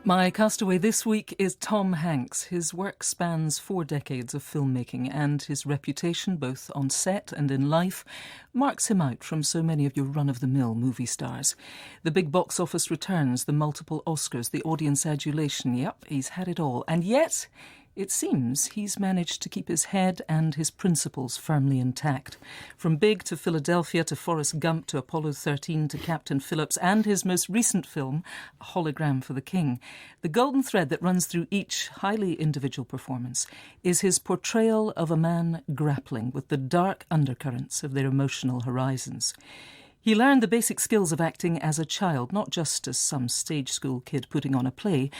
My castaway this week is Tom Hanks. His work spans 4 decades of filmmaking, and his reputation, both on set and in life, marks him out from so many of your run-of-the-mill movie stars. The big box office returns, the multiple Oscars, the audience adulation. Yep, he's had it all. And yet, it seems he's managed to keep his head and his principles firmly intact. From Big to Philadelphia to Forrest Gump to Apollo 13 to Captain Phillips and his most recent film, A Hologram for the King. The golden thread that runs through each highly individual performance is his portrayal of a man grappling with the dark undercurrents of their emotional horizons. He learned the basic skills of acting as a child, not just as some stage school kid putting on a play,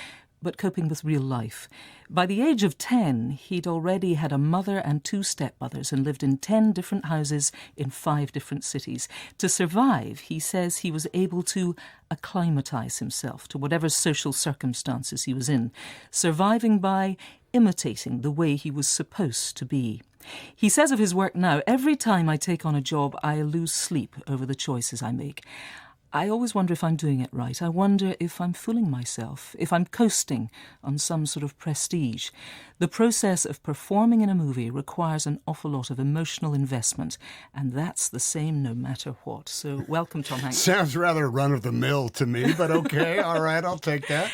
but coping with real life. By the age of 10, he'd already had a mother and 2 stepmothers and lived in 10 different houses in 5 different cities. To survive, he says he was able to acclimatise himself to whatever social circumstances he was in, surviving by imitating the way he was supposed to be. He says of his work now, every time I take on a job, I lose sleep over the choices I make. I always wonder if I'm doing it right. I wonder if I'm fooling myself, if I'm coasting on some sort of prestige. The process of performing in a movie requires an awful lot of emotional investment, and that's the same no matter what. So welcome, Tom Hanks. Sounds rather run-of-the-mill to me, but okay, all right, I'll take that.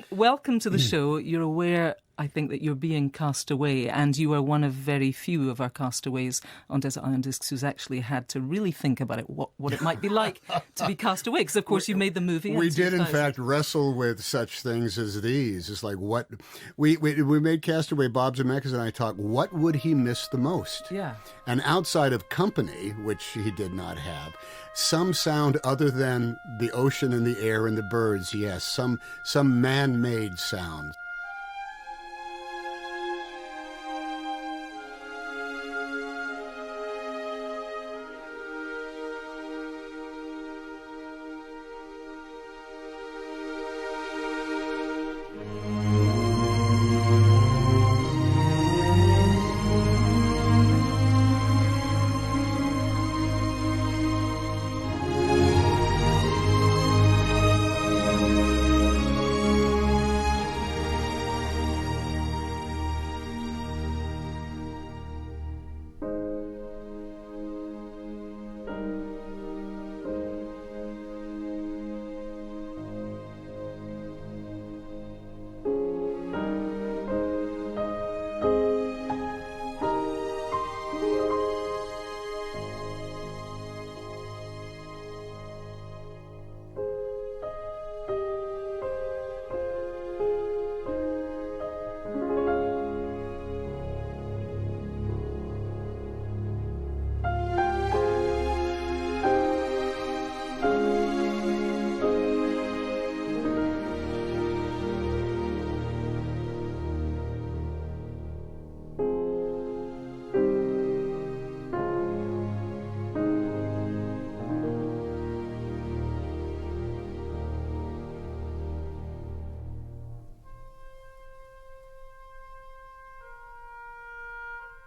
Welcome to the show. You're aware, I think, that you're being cast away, and you are one of very few of our castaways on Desert Island Discs who's actually had to really think about it, what it might be like to be cast away, because of course you made the movie. We did in fact wrestle with such things as these. It's like, what we made Castaway. Bob Zemeckis and I talked, what would he miss the most? Yeah. And outside of company, which he did not have, some sound other than the ocean and the air and the birds, yes, some man-made sound.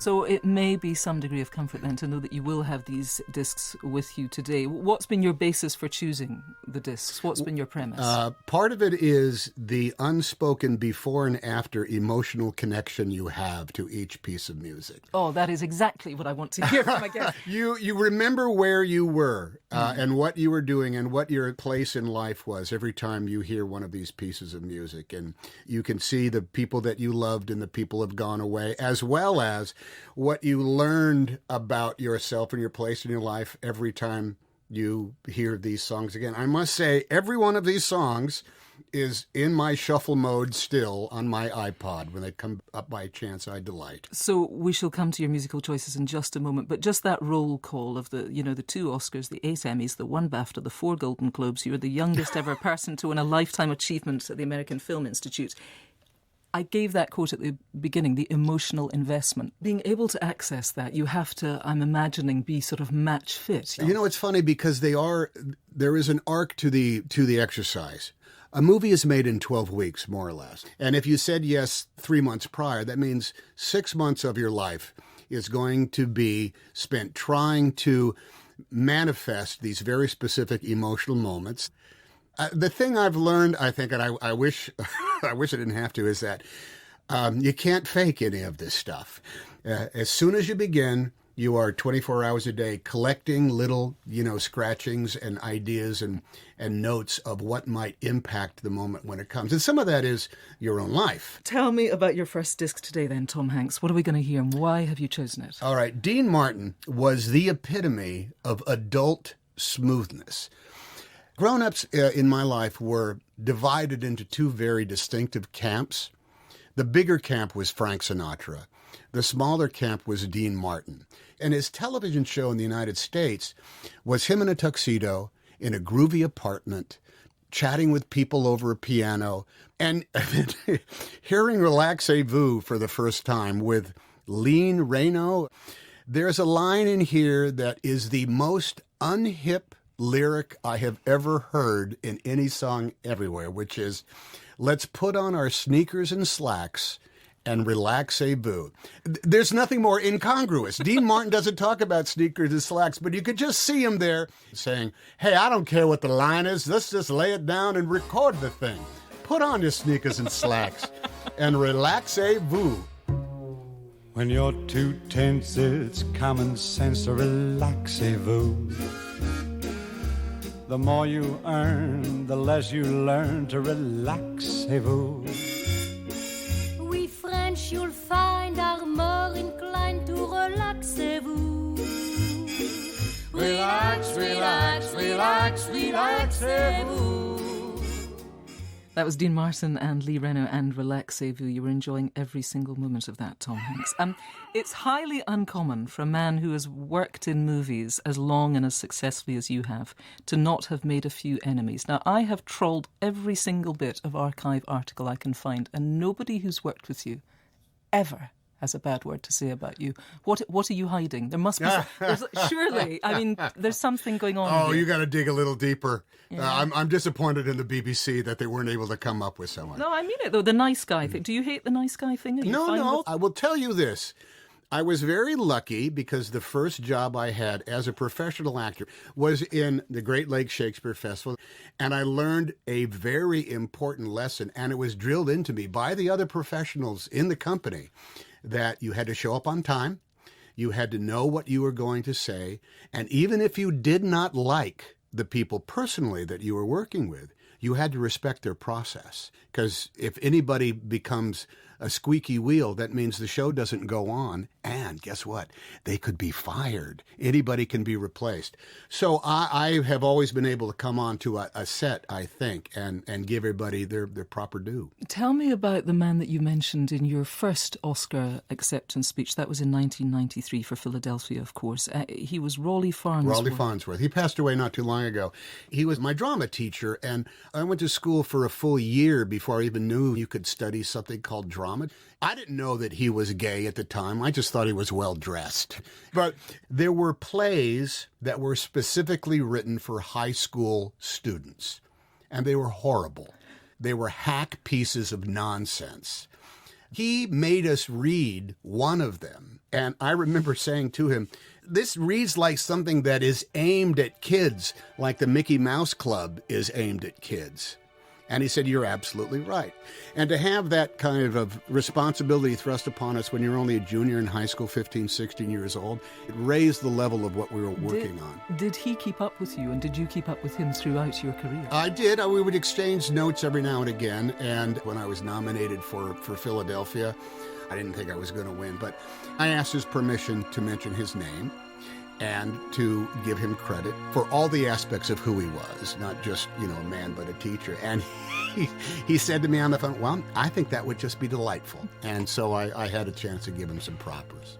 So it may be some degree of comfort then to know that you will have these discs with you today. What's been your basis for choosing the discs? What's been your premise? Part of it is the unspoken before and after emotional connection you have to each piece of music. Oh, that is exactly what I want to hear from my guest. You remember where you were and what you were doing and what your place in life was every time you hear one of these pieces of music. And you can see the people that you loved and the people have gone away, as well as what you learned about yourself and your place in your life every time you hear these songs again. I must say, every one of these songs is in my shuffle mode still on my iPod. When they come up by chance, I delight. So we shall come to your musical choices in just a moment, but just that roll call of the 2 Oscars, the 8 Emmys, the 1 BAFTA, the 4 Golden Globes. You're the youngest ever person to win a Lifetime Achievement at the American Film Institute. I gave that quote at the beginning, the emotional investment. Being able to access that, you have to, I'm imagining, be sort of match fit. You know, it's funny because there is an arc to the exercise. A movie is made in 12 weeks, more or less. And if you said yes 3 months prior, that means 6 months of your life is going to be spent trying to manifest these very specific emotional moments. The thing I've learned, I think, and I wish I wish I didn't have to, is that you can't fake any of this stuff. As soon as you begin, you are 24 hours a day collecting little, scratchings and ideas and notes of what might impact the moment when it comes. And some of that is your own life. Tell me about your first disc today then, Tom Hanks. What are we going to hear and why have you chosen it? All right. Dean Martin was the epitome of adult smoothness. Grown-ups in my life were divided into two very distinctive camps. The bigger camp was Frank Sinatra. The smaller camp was Dean Martin. And his television show in the United States was him in a tuxedo in a groovy apartment, chatting with people over a piano, and hearing Relaxez-Vous for the first time with Lean Reno. There's a line in here that is the most unhip lyric I have ever heard in any song everywhere, which is, "Let's put on our sneakers and slacks and Relaxez-Vous." There's nothing more incongruous. Dean Martin doesn't talk about sneakers and slacks, but you could just see him there saying, "Hey, I don't care what the line is. Let's just lay it down and record the thing. Put on your sneakers and slacks and Relaxez-Vous." When you're too tense, it's common sense to Relaxez-Vous. The more you earn, the less you learn to Relaxez-Vous. We French, you'll find, are more inclined to Relaxez-Vous. Relax, relax, relax, Relaxez-Vous. That was Dean Martin and Lee Reno and Relaxez-Vous. You were enjoying every single moment of that, Tom Hanks. It's highly uncommon for a man who has worked in movies as long and as successfully as you have to not have made a few enemies. Now, I have trawled every single bit of archive article I can find, and nobody who's worked with you ever has a bad word to say about you. What are you hiding? There must be... surely, I mean, there's something going on Oh, here. you got to dig a little deeper. Yeah. I'm disappointed in the BBC that they weren't able to come up with someone. No, I mean it, though. The nice guy thing. Do you hate the nice guy thing? Are you fine No. with- I will tell you this. I was very lucky because the first job I had as a professional actor was in the Great Lakes Shakespeare Festival, and I learned a very important lesson, and it was drilled into me by the other professionals in the company, that you had to show up on time, you had to know what you were going to say, and even if you did not like the people personally that you were working with, you had to respect their process. Because if anybody becomes a squeaky wheel, that means the show doesn't go on. And guess what? They could be fired. Anybody can be replaced. So I have always been able to come on to a set, I think, and give everybody their proper due. Tell me about the man that you mentioned in your first Oscar acceptance speech. That was in 1993 for Philadelphia, of course. He was Raleigh Farnsworth. Raleigh Farnsworth. He passed away not too long ago. He was my drama teacher, and I went to school for a full year before I even knew you could study something called drama. I didn't know that he was gay at the time. I just thought he was well-dressed. But there were plays that were specifically written for high school students, and they were horrible. They were hack pieces of nonsense. He made us read one of them, and I remember saying to him, "This reads like something that is aimed at kids, like the Mickey Mouse Club is aimed at kids." And he said, "You're absolutely right." And to have that kind of responsibility thrust upon us when you're only a junior in high school, 15, 16 years old, it raised the level of what we were working on. Did he keep up with you, and did you keep up with him throughout your career? I did. We would exchange notes every now and again. And when I was nominated for Philadelphia, I didn't think I was going to win, but I asked his permission to mention his name and to give him credit for all the aspects of who he was, not just, a man, but a teacher. And he said to me on the phone, "Well, I think that would just be delightful." And so I had a chance to give him some propers.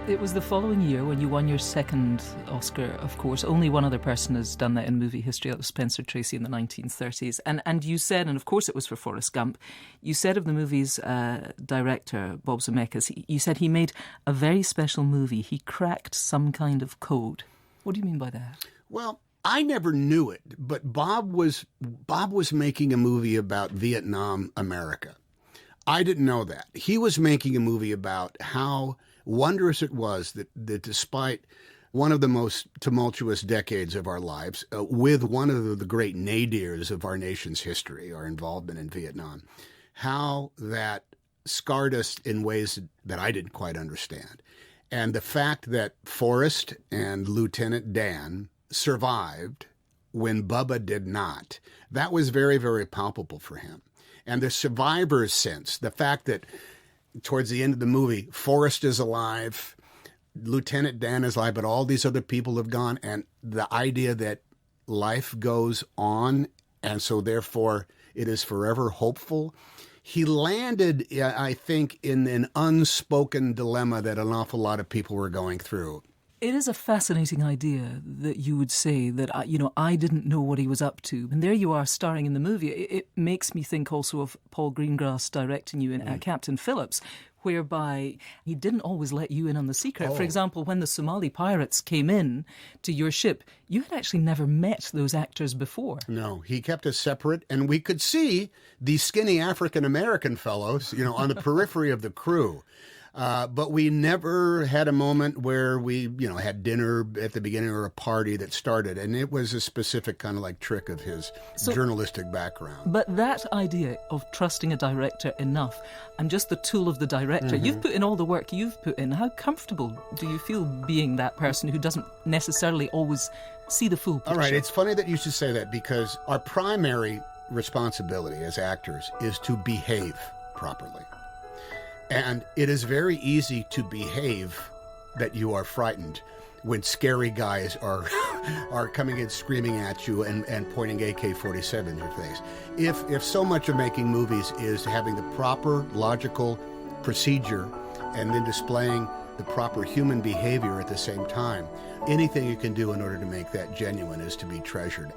It was the following year when you won your second Oscar, of course. Only one other person has done that in movie history. That was Spencer Tracy in the 1930s. And you said, and of course it was for Forrest Gump, you said of the movie's director, Bob Zemeckis, you said he made a very special movie. He cracked some kind of code. What do you mean by that? Well, I never knew it, but Bob was making a movie about Vietnam America. I didn't know that. He was making a movie about how wondrous it was that despite one of the most tumultuous decades of our lives, with one of the great nadirs of our nation's history, our involvement in Vietnam, how that scarred us in ways that I didn't quite understand. And the fact that Forrest and Lieutenant Dan survived when Bubba did not, that was very, very palpable for him. And the survivor's sense, the fact that towards the end of the movie, Forrest is alive, Lieutenant Dan is alive, but all these other people have gone, and the idea that life goes on, and so therefore it is forever hopeful. He landed, I think, in an unspoken dilemma that an awful lot of people were going through. It is a fascinating idea that you would say that, I didn't know what he was up to. And there you are starring in the movie. It makes me think also of Paul Greengrass directing you in Captain Phillips, whereby he didn't always let you in on the secret. For example, when the Somali pirates came in to your ship, you had actually never met those actors before. No, he kept us separate, and we could see these skinny African-American fellows, on the periphery of the crew. But we never had a moment where we, had dinner at the beginning or a party that started. And it was a specific kind of like trick of his journalistic background. But that idea of trusting a director enough, I'm just the tool of the director. Mm-hmm. You've put in all the work you've put in. How comfortable do you feel being that person who doesn't necessarily always see the full picture? All right, it's funny that you should say that, because our primary responsibility as actors is to behave properly. And it is very easy to behave that you are frightened when scary guys are coming in screaming at you and pointing AK-47 in your face. If so much of making movies is having the proper logical procedure and then displaying the proper human behavior at the same time, anything you can do in order to make that genuine is to be treasured.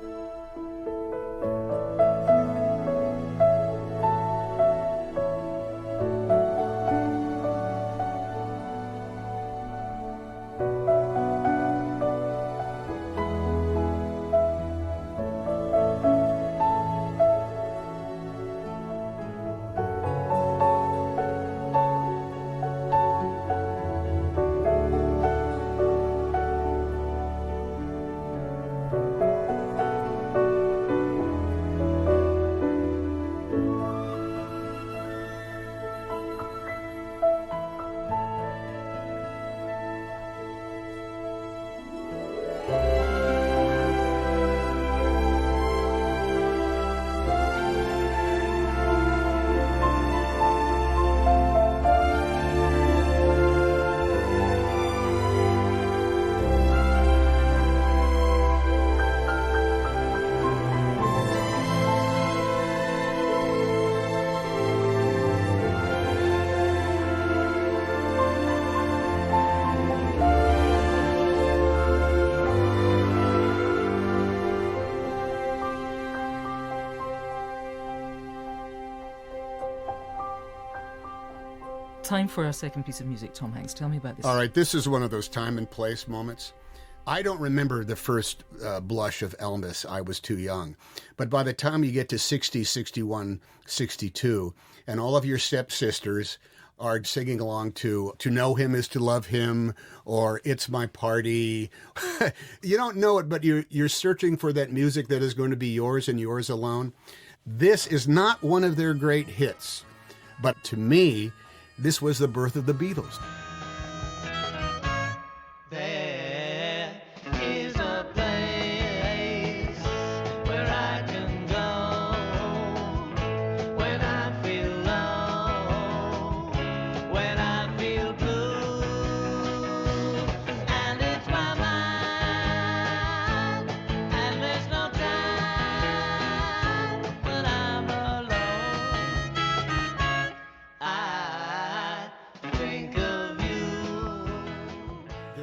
Time for our second piece of music, Tom Hanks. Tell me about this. All right, this is one of those time and place moments. I don't remember the first blush of Elvis. I was too young. But by the time you get to 60, 61, 62, and all of your stepsisters are singing along to Know Him Is to Love Him, or It's My Party. You don't know it, but you're searching for that music that is going to be yours and yours alone. This is not one of their great hits, but to me, this was the birth of the Beatles. There is a place where I can go when I feel low, when I feel blue, and it's my mind, and there's no time when I'm alone. I think of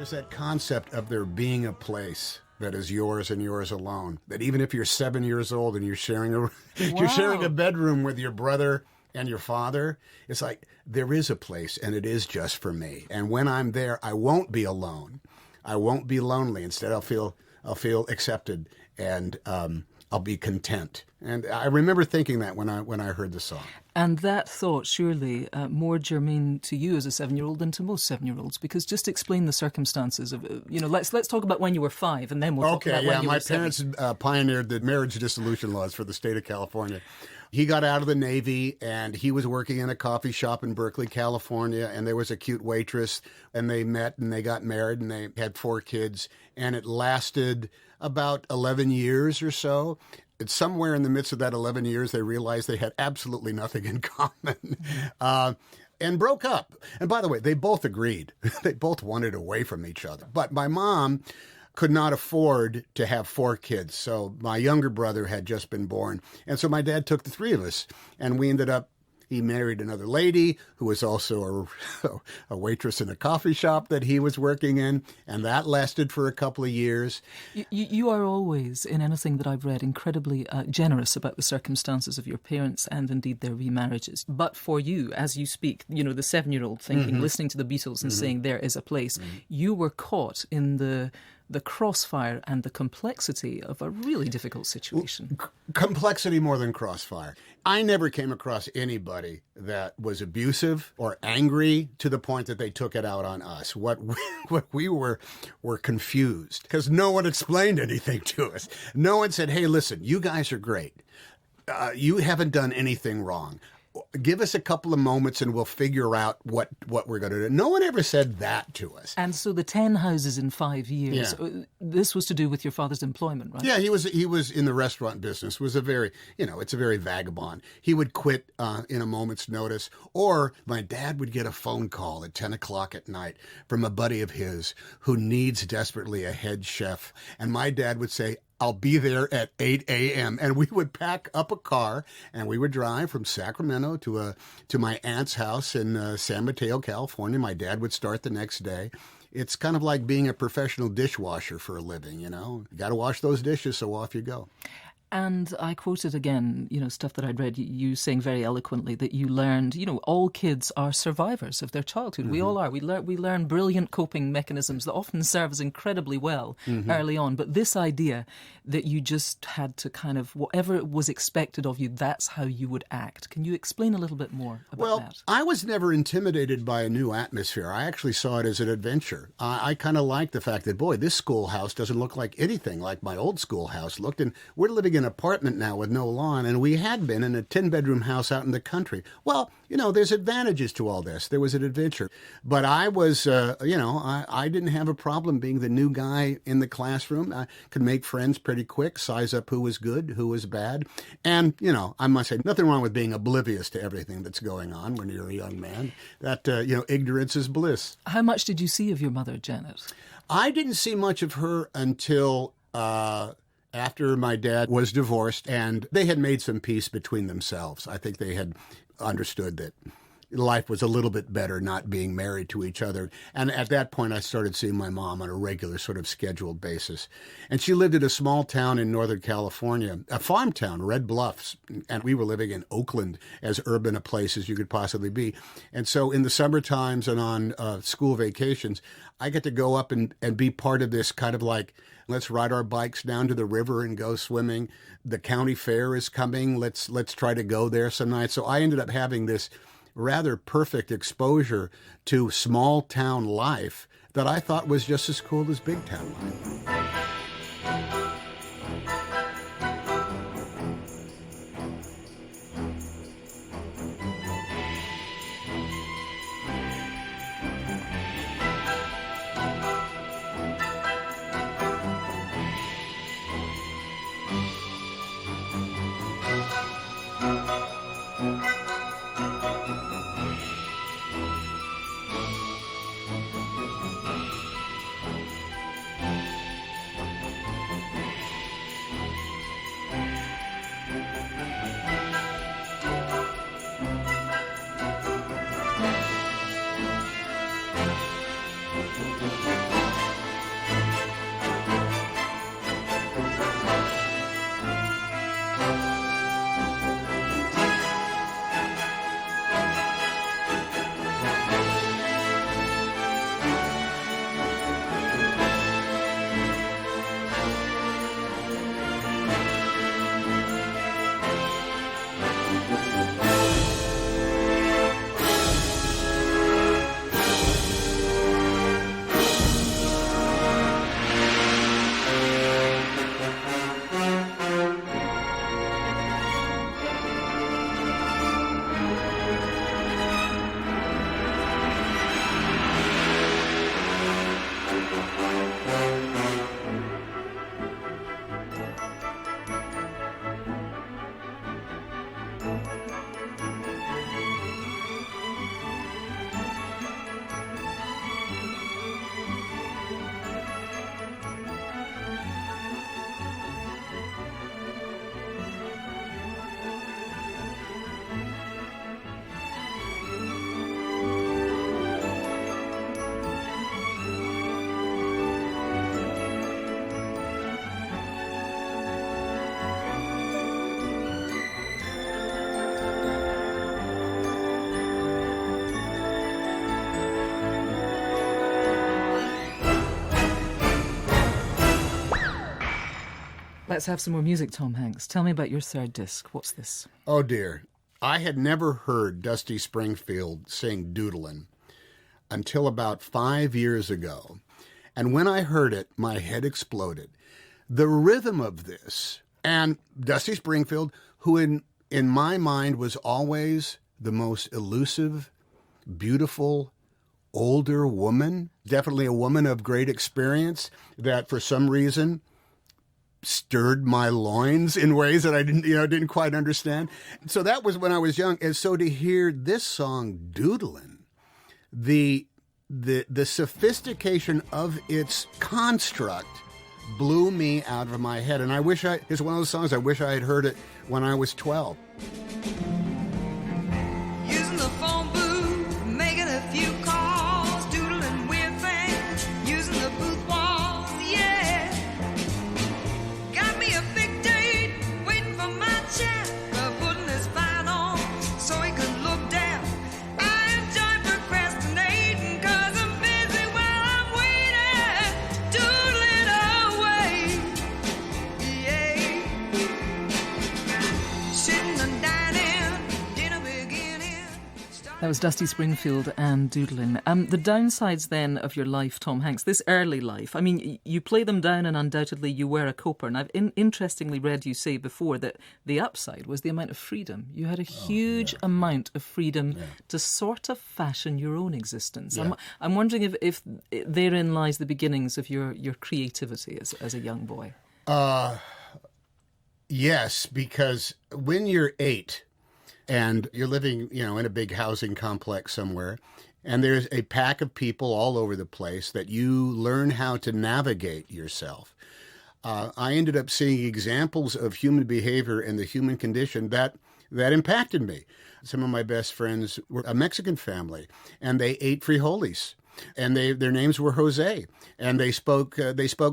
There's that concept of there being a place that is yours and yours alone. That even if you're 7 years old and you're sharing a bedroom with your brother and your father, it's like there is a place and it is just for me. And when I'm there, I won't be alone. I won't be lonely. Instead, I'll feel accepted and I'll be content. And I remember thinking that when I heard the song. And that thought, surely, more germane to you as a 7-year-old than to most 7-year-olds, because just explain the circumstances of, let's talk about when you were 5, and then we'll talk about when you were 7. My parents pioneered the marriage dissolution laws for the state of California. He got out of the Navy, and he was working in a coffee shop in Berkeley, California, and there was a cute waitress, and they met, and they got married, and they had 4 kids, and it lasted about 11 years or so. It's somewhere in the midst of that 11 years, they realized they had absolutely nothing in common and broke up. And by the way, they both agreed. They both wanted away from each other. But my mom could not afford to have 4 kids. So my younger brother had just been born. And so my dad took the 3 of us, and we ended up, he married another lady who was also a waitress in a coffee shop that he was working in, and that lasted for a couple of years. You are always, in anything that I've read, incredibly generous about the circumstances of your parents and indeed their remarriages. But for you, as you speak, the 7-year-old thinking, listening to the Beatles and saying there is a place, you were caught in the crossfire and the complexity of a really difficult situation. Complexity more than crossfire. I never came across anybody that was abusive or angry to the point that they took it out on us. What we were confused because no one explained anything to us. No one said, hey, listen, you guys are great. You haven't done anything wrong. Give us a couple of moments and we'll figure out what we're going to do. No one ever said that to us. And so the 10 houses in 5 years, this was to do with your father's employment, right? Yeah, he was in the restaurant business. It was a very, it's a very vagabond. He would quit in a moment's notice, or my dad would get a phone call at 10 o'clock at night from a buddy of his who needs desperately a head chef. And my dad would say, I'll be there at 8 a.m. And we would pack up a car and we would drive from Sacramento to my aunt's house in San Mateo, California. My dad would start the next day. It's kind of like being a professional dishwasher for a living, You got to wash those dishes, so off you go. And I quoted again, stuff that I'd read, you saying very eloquently that you learned, all kids are survivors of their childhood. We all are. We learn brilliant coping mechanisms that often serve us incredibly well early on. But this idea that you just had to kind of, whatever was expected of you, that's how you would act. Can you explain a little bit more about that? I was never intimidated by a new atmosphere. I actually saw it as an adventure. I kind of liked the fact that, boy, this schoolhouse doesn't look like anything like my old schoolhouse looked. And we're living in an apartment now with no lawn, and we had been in a 10-bedroom house out in the country. Well, there's advantages to all this. There was an adventure. But I was, I didn't have a problem being the new guy in the classroom. I could make friends pretty quick, size up who was good, who was bad. And, I must say, nothing wrong with being oblivious to everything that's going on when you're a young man. That, ignorance is bliss. How much did you see of your mother, Janet? I didn't see much of her until after my dad was divorced, and they had made some peace between themselves. I think they had understood that life was a little bit better not being married to each other. And at that point, I started seeing my mom on a regular sort of scheduled basis. And she lived in a small town in Northern California, a farm town, Red Bluffs. And we were living in Oakland, as urban a place as you could possibly be. And so in the summer times and on school vacations, I get to go up and be part of this kind of like, let's ride our bikes down to the river and go swimming. The county fair is coming. Let's try to go there some nights. So I ended up having this rather perfect exposure to small town life that I thought was just as cool as big town life. Let's have some more music, Tom Hanks. Tell me about your third disc. What's this? Oh, dear. I had never heard Dusty Springfield sing Doodlin' until about 5 years ago. And when I heard it, my head exploded. The rhythm of this, and Dusty Springfield, who in my mind was always the most elusive, beautiful, older woman, definitely a woman of great experience that for some reason stirred my loins in ways that I didn't quite understand. So that was when I was young. And so to hear this song, Doodlin', the sophistication of its construct blew me out of my head. And it's one of those songs I wish I had heard it when I was 12. Using the phone booth, making a few calls, doodling weird things, using the booth walls, yeah. Got me a big date, waiting for my check, putting his fine on so he could look down. I enjoy procrastinating 'cause I'm busy while I'm waiting, doodling away, yeah. Sitting and dining, dinner beginning. That was Dusty Springfield and Doodlin'. The downsides then of your life, Tom Hanks, this early life, I mean, you play them down and undoubtedly you were a coper. And I've interestingly read you say before that the upside was the amount of freedom. You had a huge amount of freedom to sort of fashion your own existence. Yeah. I'm wondering if therein lies the beginnings of your creativity as a young boy. Yes, because when you're 8 and you're living, in a big housing complex somewhere, and there's a pack of people all over the place that you learn how to navigate yourself. I ended up seeing examples of human behavior and the human condition that impacted me. Some of my best friends were a Mexican family, and they ate frijoles, and their names were Jose, and they spoke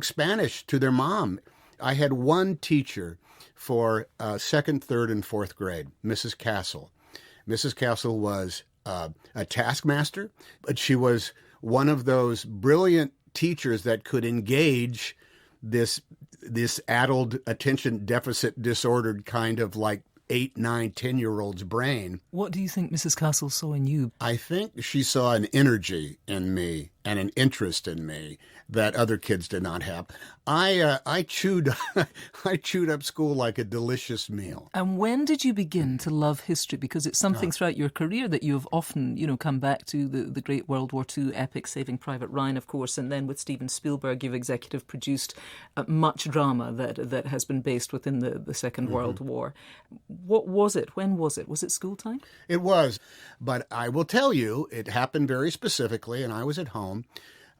Spanish to their mom. I had one teacher for second, third, and fourth grade, Mrs. Castle. Mrs. Castle was a taskmaster, but she was one of those brilliant teachers that could engage this addled attention deficit disordered kind of like 8, 9, 10-year-old's brain. What do you think Mrs. Castle saw in you? I think she saw an energy in me and an interest in me that other kids did not have. I chewed up school like a delicious meal. And when did you begin to love history? Because it's something throughout your career that you have often, come back to the great World War II epic Saving Private Ryan, of course, and then with Stephen Spielberg, you've executive produced much drama that has been based within the Second World War. What was it? When was it? Was it school time? It was, but I will tell you, it happened very specifically, and I was at home.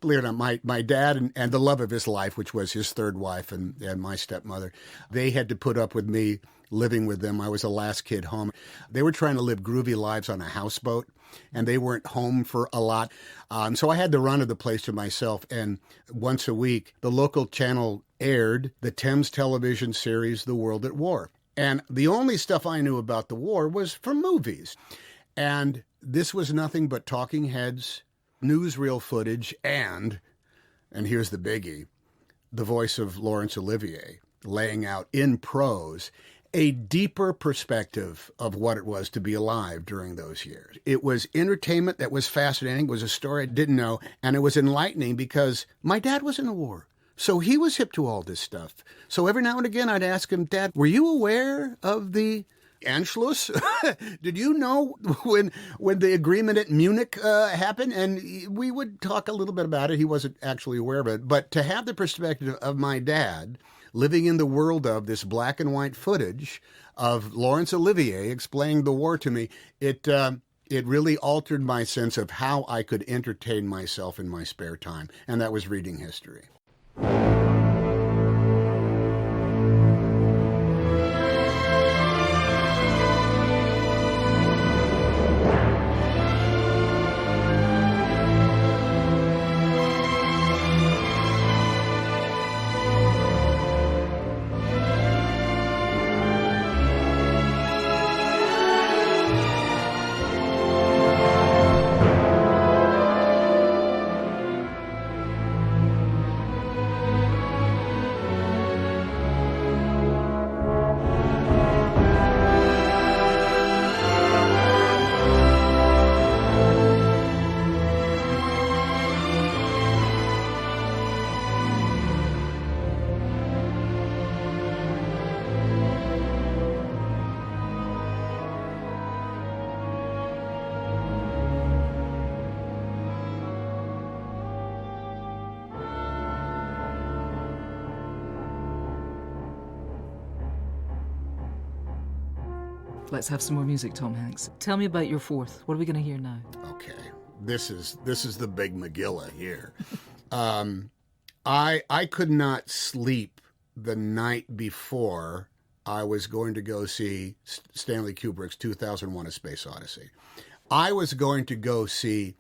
Believe it or not, my dad and the love of his life, which was his third wife and my stepmother, they had to put up with me living with them. I was the last kid home. They were trying to live groovy lives on a houseboat, and they weren't home for a lot. So I had the run of the place to myself, and once a week, the local channel aired the Thames television series, The World at War. And the only stuff I knew about the war was from movies. And this was nothing but talking heads, newsreel footage, and here's the biggie, the voice of Laurence Olivier laying out in prose a deeper perspective of what it was to be alive during those years. It was entertainment that was fascinating. It was a story I didn't know, and it was enlightening because my dad was in the war. So he was hip to all this stuff. So every now and again I'd ask him, Dad, were you aware of the Anschluss? Did you know when the agreement at Munich happened? And we would talk a little bit about it. He wasn't actually aware of it. But to have the perspective of my dad living in the world of this black and white footage of Laurence Olivier explaining the war to me, it really altered my sense of how I could entertain myself in my spare time. And that was reading history. Let's have some more music, Tom Hanks. Tell me about your fourth. What are we going to hear now? Okay, this is the big Megillah here. I could not sleep the night before I was going to go see Stanley Kubrick's 2001: A Space Odyssey. I was going to go see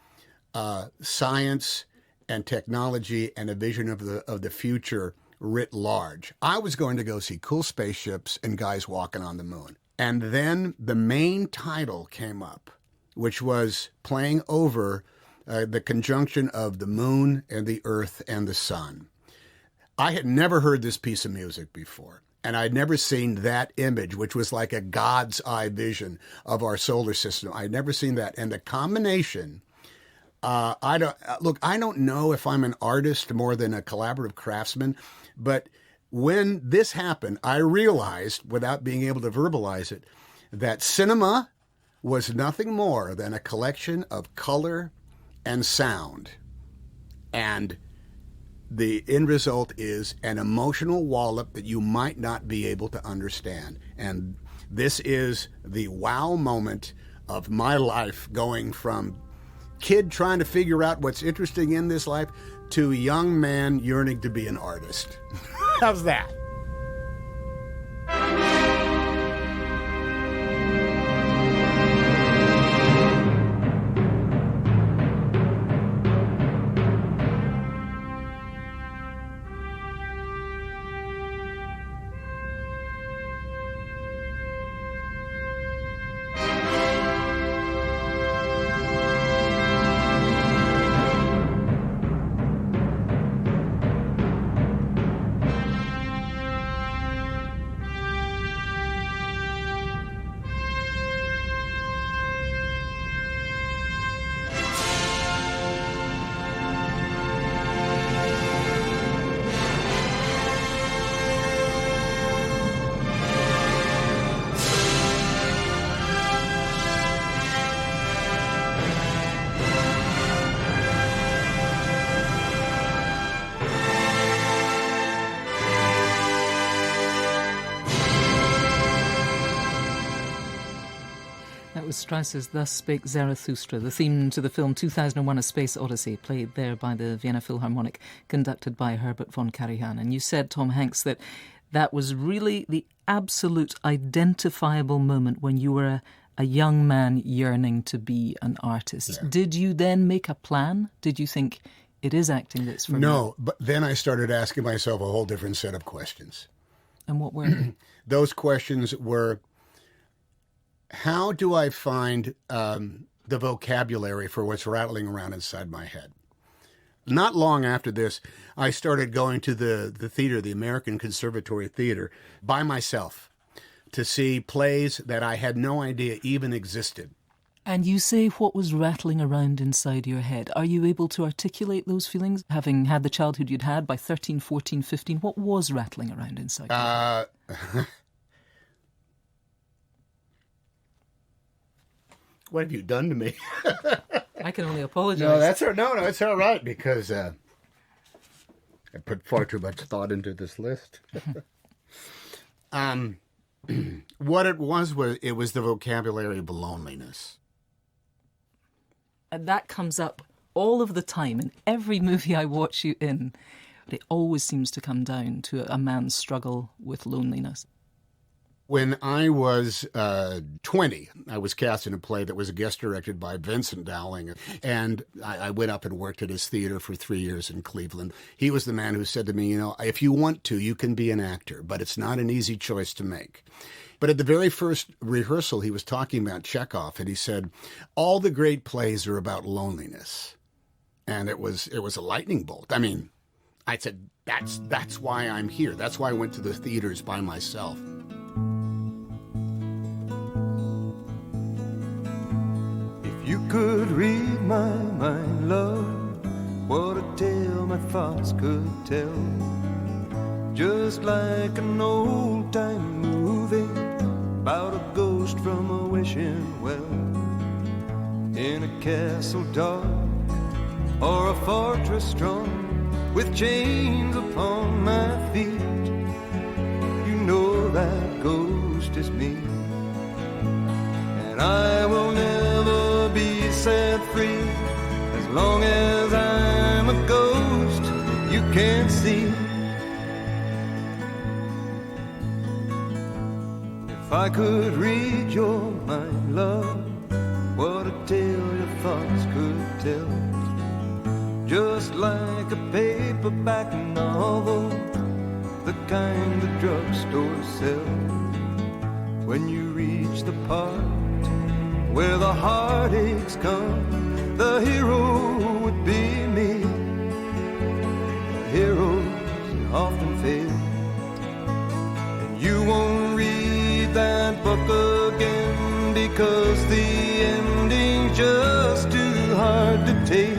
science and technology and a vision of the future writ large. I was going to go see cool spaceships and guys walking on the moon. And then the main title came up, which was playing over the conjunction of the moon and the earth and the sun. I had never heard this piece of music before, and I'd never seen that image, which was like a God's eye vision of our solar system. I'd never seen that. And the combination, I don't know if I'm an artist more than a collaborative craftsman, but when this happened, I realized, without being able to verbalize it, that cinema was nothing more than a collection of color and sound. And the end result is an emotional wallop that you might not be able to understand. And this is the wow moment of my life, going from kid trying to figure out what's interesting in this life to young man yearning to be an artist. How's that? That was Strauss's Thus Spake Zarathustra, the theme to the film 2001: A Space Odyssey, played there by the Vienna Philharmonic, conducted by Herbert von Karajan. And you said, Tom Hanks, that that was really the absolute identifiable moment when you were a young man yearning to be an artist. Yeah. Did you then make a plan? Did you think, it is acting that's for me? No, but then I started asking myself a whole different set of questions. And what were they? Those questions were, how do I find the vocabulary for what's rattling around inside my head? Not long after this, I started going to the theater, the American Conservatory Theater, by myself to see plays that I had no idea even existed. And you say what was rattling around inside your head. Are you able to articulate those feelings? Having had the childhood you'd had by 13, 14, 15, what was rattling around inside your head? What have you done to me? I can only apologize. No, it's all right, because I put far too much thought into this list. What it was the vocabulary of loneliness. And that comes up all of the time in every movie I watch you in. But it always seems to come down to a man's struggle with loneliness. When I was 20, I was cast in a play that was guest directed by Vincent Dowling, and I went up and worked at his theater for 3 years in Cleveland. He was the man who said to me, if you want to, you can be an actor, but it's not an easy choice to make. But at the very first rehearsal, he was talking about Chekhov, and he said, all the great plays are about loneliness. And it was a lightning bolt. I mean, I said, that's why I'm here. That's why I went to the theaters by myself. You could read my mind, love, what a tale my thoughts could tell. Just like an old-time movie about a ghost from a wishing well. In a castle dark or a fortress strong with chains upon my feet, you know that ghost is me. and I will never be set free as long as I'm a ghost you can't see. If I could read your mind, love, what a tale your thoughts could tell. Just like a paperback novel, the kind the drugstore sells. When you reach the part where the heartaches come, the hero would be me. The heroes often fail, and you won't read that book again because the ending's just too hard to take.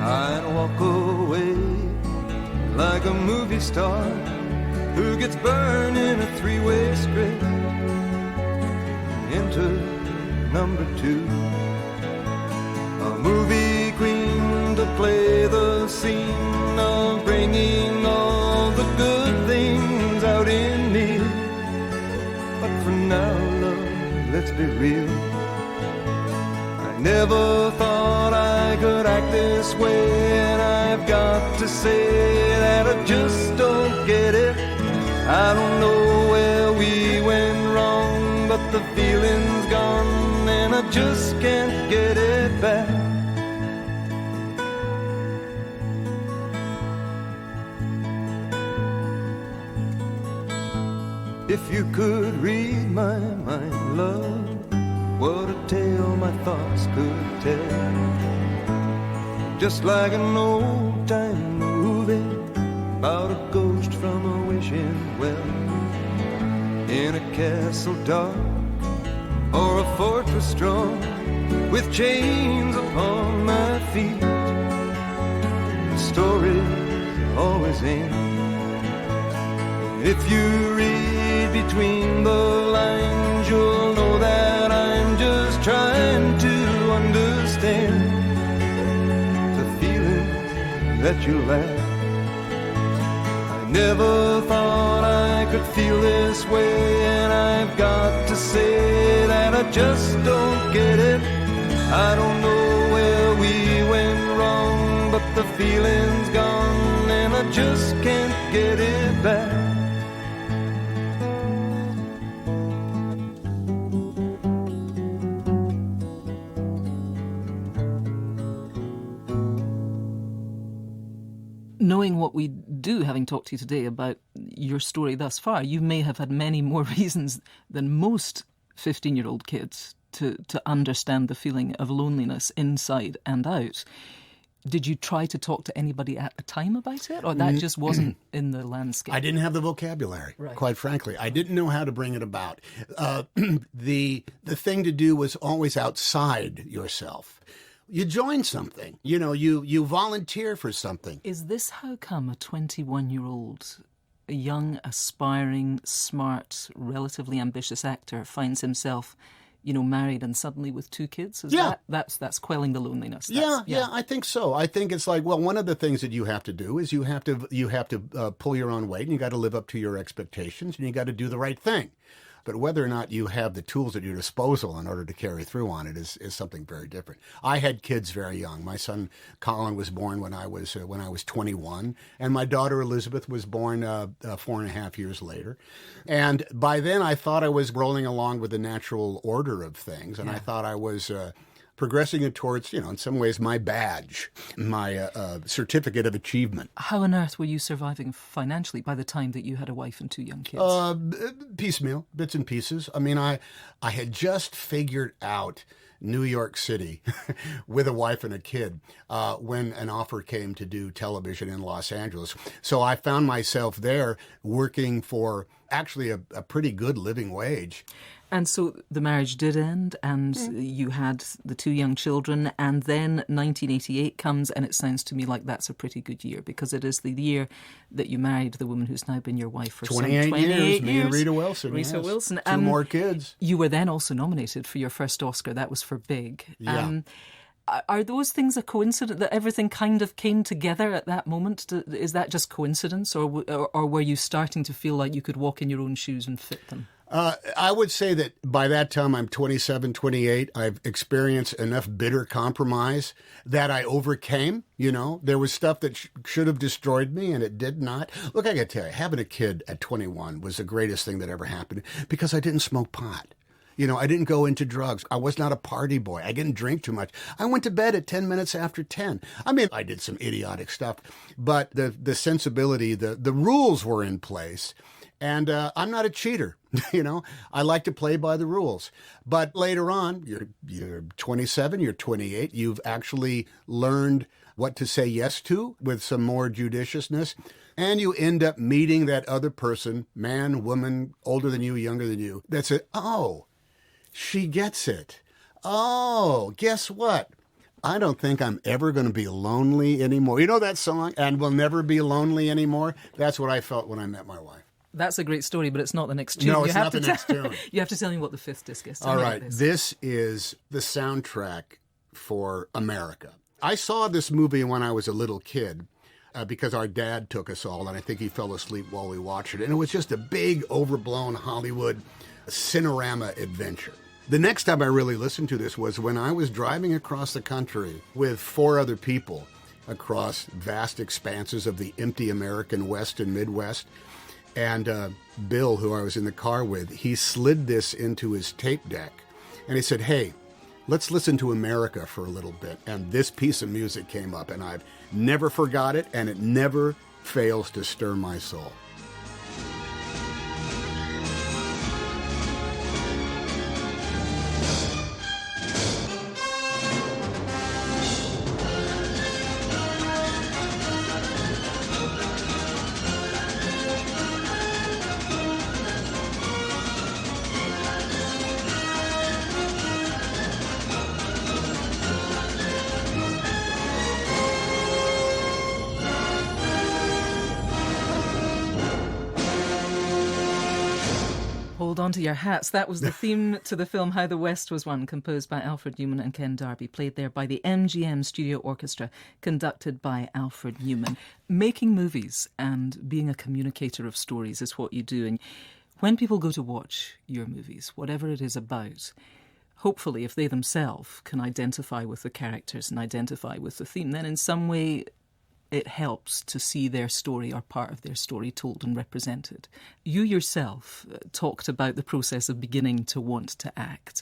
I'd walk away like a movie star who gets burned in a three-way script. Enter number two, a movie queen to play the scene of bringing all the good things out in me. But for now, love, let's be real. I never thought I could act this way, and I've got to say that I just don't get it. I don't know where we went wrong, but the feeling's gone, and I just can't get it back. If you could read my mind, love, what a tale my thoughts could tell. Just like an old-time movie about a ghost from a wishing well, in a castle dark or a fortress strong, with chains upon my feet. The stories always end. If you read between the lines, you'll know that I'm just trying to understand the feelings that you lack. I never thought I could feel this way, and I've got to say that I just don't get it. I don't know where we went wrong, but the feeling's gone, and I just can't get it back. Knowing what we do, having talked to you today about your story thus far, you may have had many more reasons than most 15-year-old kids to understand the feeling of loneliness inside and out. Did you try to talk to anybody at the time about it, or that just wasn't in the landscape? I didn't have the vocabulary, right. Quite frankly. I didn't know how to bring it about. The thing to do was always outside yourself. You join something, you volunteer for something. Is this how come a 21-year-old, a young, aspiring, smart, relatively ambitious actor finds himself, married and suddenly with 2 kids? That's quelling the loneliness. Yeah, I think so. I think it's like, well, one of the things that you have to do is you have to pull your own weight, and you got to live up to your expectations, and you got to do the right thing. But whether or not you have the tools at your disposal in order to carry through on it is something very different. I had kids very young. My son Colin was born when I was 21, and my daughter Elizabeth was born 4.5 years later. And by then, I thought I was rolling along with the natural order of things, and I thought I was progressing it towards, in some ways, my badge, my certificate of achievement. How on earth were you surviving financially by the time that you had a wife and 2 young kids? Piecemeal, bits and pieces. I mean, I had just figured out New York City with a wife and a kid when an offer came to do television in Los Angeles. So I found myself there working for actually a pretty good living wage. And so the marriage did end, and you had the 2 young children, and then 1988 comes, and it sounds to me like that's a pretty good year, because it is the year that you married the woman who's now been your wife for 28 years. Me and Rita Wilson. Rita Wilson. 2 more kids. You were then also nominated for your first Oscar. That was for Big. Yeah. Are those things a coincidence, that everything kind of came together at that moment? Is that just coincidence, or were you starting to feel like you could walk in your own shoes and fit them? I would say that by that time, I'm 27, 28. I've experienced enough bitter compromise that I overcame. You know, there was stuff that should have destroyed me, and it did not. Look, I got to tell you, having a kid at 21 was the greatest thing that ever happened, because I didn't smoke pot. You know, I didn't go into drugs. I was not a party boy. I didn't drink too much. I went to bed at 10 minutes after 10. I mean, I did some idiotic stuff, but the sensibility, the rules were in place. And I'm not a cheater, you know. I like to play by the rules. But later on, you're 27, you're 28, you've actually learned what to say yes to with some more judiciousness. And you end up meeting that other person, man, woman, older than you, younger than you, that said, oh, she gets it. Oh, guess what? I don't think I'm ever going to be lonely anymore. You know that song, And We'll Never Be Lonely Anymore? That's what I felt when I met my wife. That's a great story, but it's not the next tune. No, it's not the next tune. You have to tell me what the 5th disc is. All right. This is the soundtrack for America. I saw this movie when I was a little kid because our dad took us all, and I think he fell asleep while we watched it. And it was just a big, overblown Hollywood cinerama adventure. The next time I really listened to this was when I was driving across the country with 4 other people across vast expanses of the empty American West and Midwest. And Bill, who I was in the car with, he slid this into his tape deck. And he said, hey, let's listen to America for a little bit. And this piece of music came up, and I've never forgot it, and it never fails to stir my soul. Hold on to your hats. That was the theme to the film How the West Was Won, composed by Alfred Newman and Ken Darby, played there by the MGM Studio Orchestra, conducted by Alfred Newman. Making movies and being a communicator of stories is what you do. And when people go to watch your movies, whatever it is about, hopefully if they themselves can identify with the characters and identify with the theme, then in some way it helps to see their story or part of their story told and represented. You yourself talked about the process of beginning to want to act.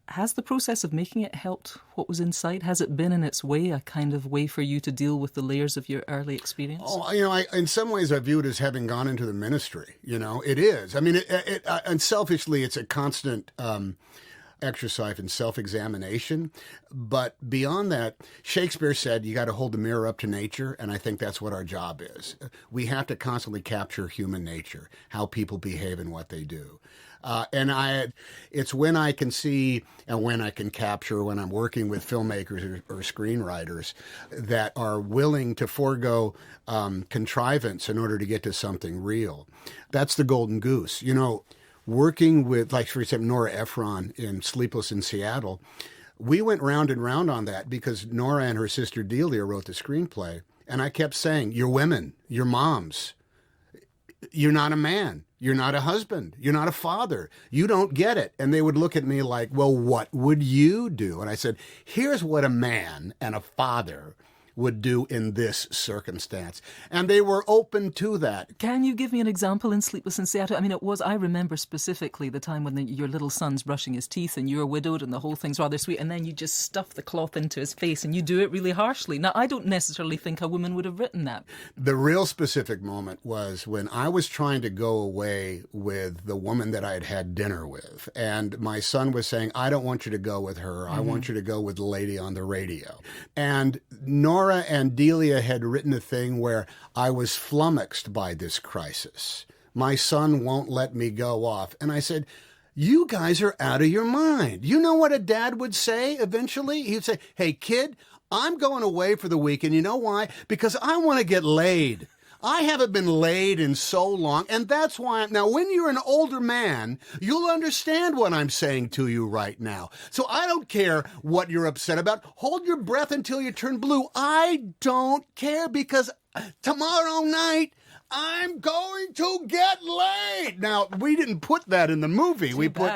Has the process of making it helped what was inside? Has it been in its way a kind of way for you to deal with the layers of your early experience? Oh, you know, in some ways I view it as having gone into the ministry. You know, it is. I mean, and selfishly, it's a constant exercise in self-examination. But beyond that, Shakespeare said you got to hold the mirror up to nature, and I think that's what our job is. We have to constantly capture human nature, how people behave and what they do. It's when I can see and when I can capture, when I'm working with filmmakers or screenwriters that are willing to forego contrivance in order to get to something real. That's the golden goose. You know, working with, like, for example, Nora Ephron in Sleepless in Seattle, we went round and round on that because Nora and her sister Delia wrote the screenplay. And I kept saying, you're women, you're moms. You're not a man. You're not a husband. You're not a father. You don't get it. And they would look at me like, well, what would you do? And I said, here's what a man and a father would do in this circumstance. And they were open to that. Can you give me an example in Sleepless in Seattle? I mean, I remember specifically the time when your little son's brushing his teeth and you're widowed and the whole thing's rather sweet, and then you just stuff the cloth into his face and you do it really harshly. Now, I don't necessarily think a woman would have written that. The real specific moment was when I was trying to go away with the woman that I had had dinner with. And my son was saying, I don't want you to go with her. I want you to go with the lady on the radio. And Nora and Delia had written a thing where I was flummoxed by this crisis. My son won't let me go off. And I said, you guys are out of your mind. You know what a dad would say eventually? He'd say, hey, kid, I'm going away for the weekend. You know why? Because I want to get laid. I haven't been laid in so long, and that's why. Now, when you're an older man, you'll understand what I'm saying to you right now. So I don't care what you're upset about. Hold your breath until you turn blue. I don't care, because tomorrow night, I'm going to get laid. Now, we didn't put that in the movie. We put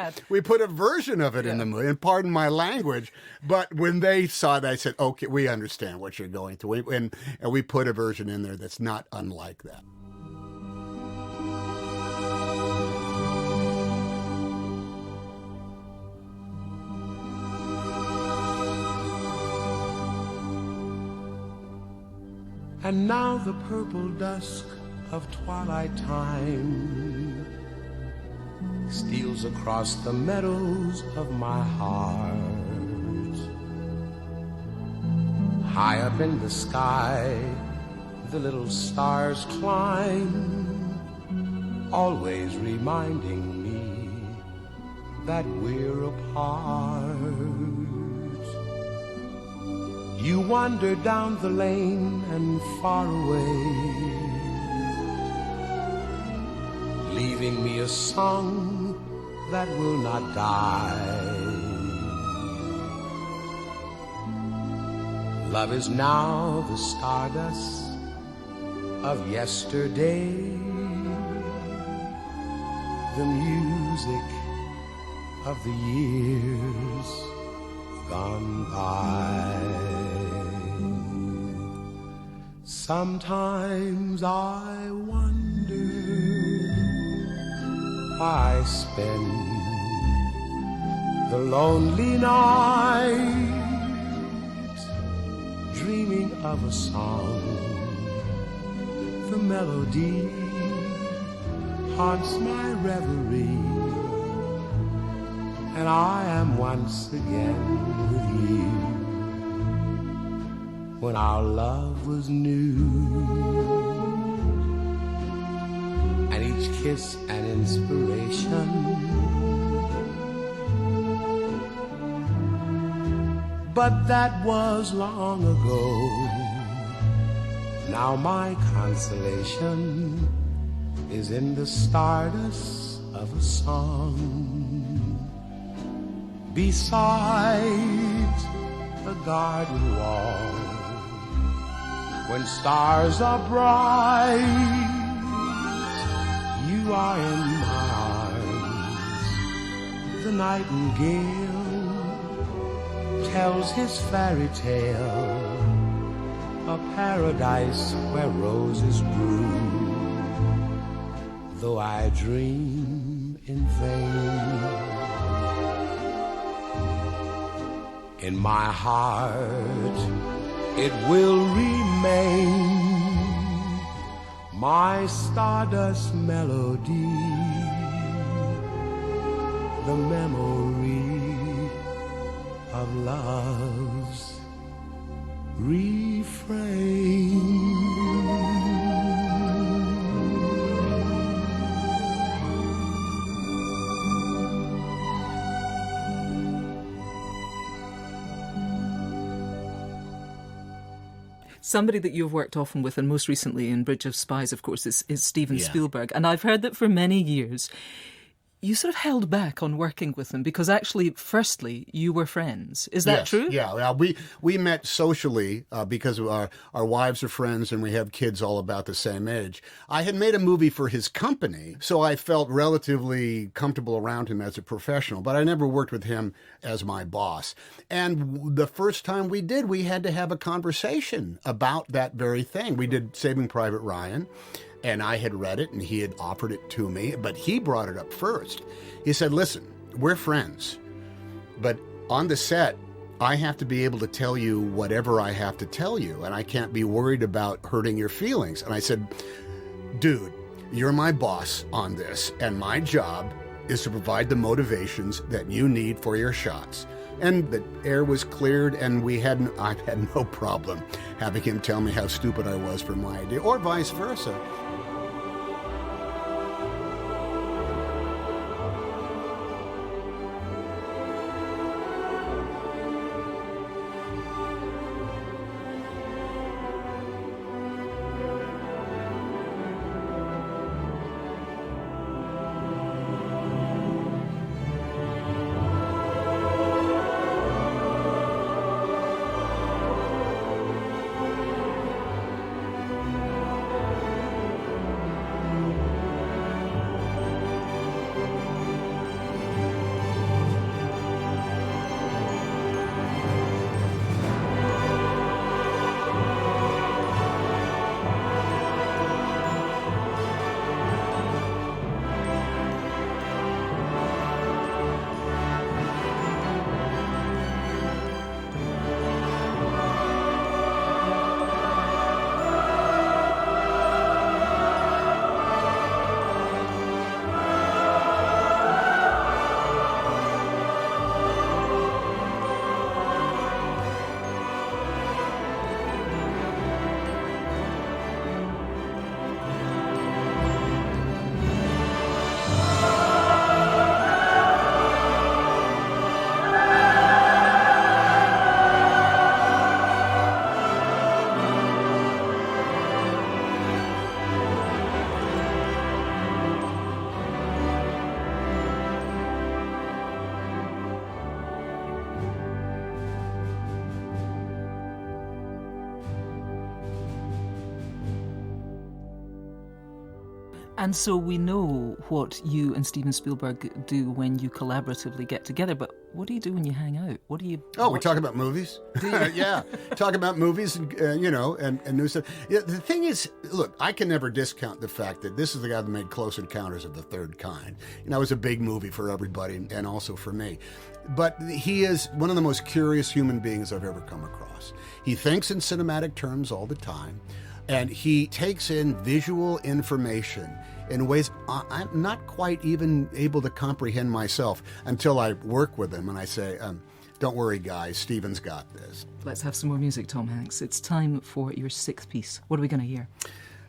a version of it in the movie, and pardon my language. But when they saw that, I said, okay, we understand what you're going through. And we put a version in there that's not unlike that. And now the purple dusk of twilight time steals across the meadows of my heart. High up in the sky, the little stars climb, always reminding me that we're apart. You wander down the lane and far away, leaving me a song that will not die. Love is now the stardust of yesterday, the music of the years gone by. Sometimes I wonder why I spend the lonely night dreaming of a song. The melody haunts my reverie, and I am once again with you when our love was new, and each kiss an inspiration. But that was long ago. Now my consolation is in the stardust of a song beside the garden wall. When stars are bright, you are in my arms. The nightingale tells his fairy tale, a paradise where roses grew. Though I dream in vain, in my heart it will remain, my stardust melody, the memory of love's refrain. Somebody that you've worked often with, and most recently in Bridge of Spies, of course, is Stephen Spielberg. And I've heard that for many years you sort of held back on working with him because actually, firstly, you were friends. Is that true? Yeah, we met socially because our wives are friends and we have kids all about the same age. I had made a movie for his company, so I felt relatively comfortable around him as a professional, but I never worked with him as my boss. And the first time we did, we had to have a conversation about that very thing. We did Saving Private Ryan, and I had read it, and he had offered it to me, but he brought it up first. He said, listen, we're friends, but on the set, I have to be able to tell you whatever I have to tell you, and I can't be worried about hurting your feelings. And I said, dude, you're my boss on this, and my job is to provide the motivations that you need for your shots. And the air was cleared, and I had no problem having him tell me how stupid I was for my idea, or vice versa. And so we know what you and Stephen Spielberg do when you collaboratively get together, but what do you do when you hang out? What do you... Oh, we talk about movies? Yeah, talk about movies and, and new stuff. Yeah, the thing is, look, I can never discount the fact that this is the guy that made Close Encounters of the Third Kind. It was a big movie for everybody and also for me. But he is one of the most curious human beings I've ever come across. He thinks in cinematic terms all the time, and he takes in visual information in ways I'm not quite even able to comprehend myself until I work with him and I say, don't worry, guys, Stephen's got this. Let's have some more music, Tom Hanks. It's time for your sixth piece. What are we going to hear?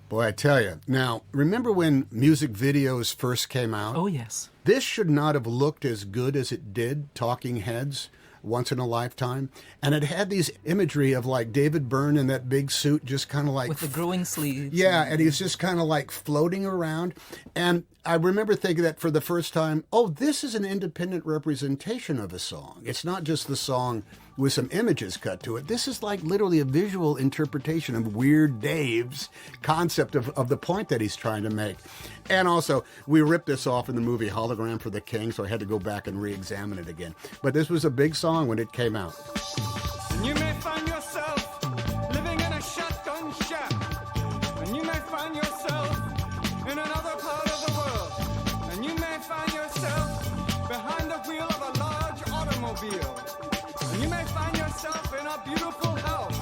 Boy, I tell you. Now, remember when music videos first came out? Oh, yes. This should not have looked as good as it did, Talking Heads, Once in a Lifetime. And it had these imagery of like David Byrne in that big suit, just kind of like... With the growing sleeves. Yeah, and he's just kind of like floating around. And I remember thinking that for the first time, oh, this is an independent representation of a song. It's not just the song with some images cut to it. This is like literally a visual interpretation of Weird Dave's concept of the point that he's trying to make. And also, we ripped this off in the movie Hologram for the King, so I had to go back and re-examine it again. But this was a big song when it came out. And you may find yourself living in a shotgun shack. And you may find yourself in another part of the world. And you may find yourself behind the wheel of a large automobile. And you may find yourself in a beautiful house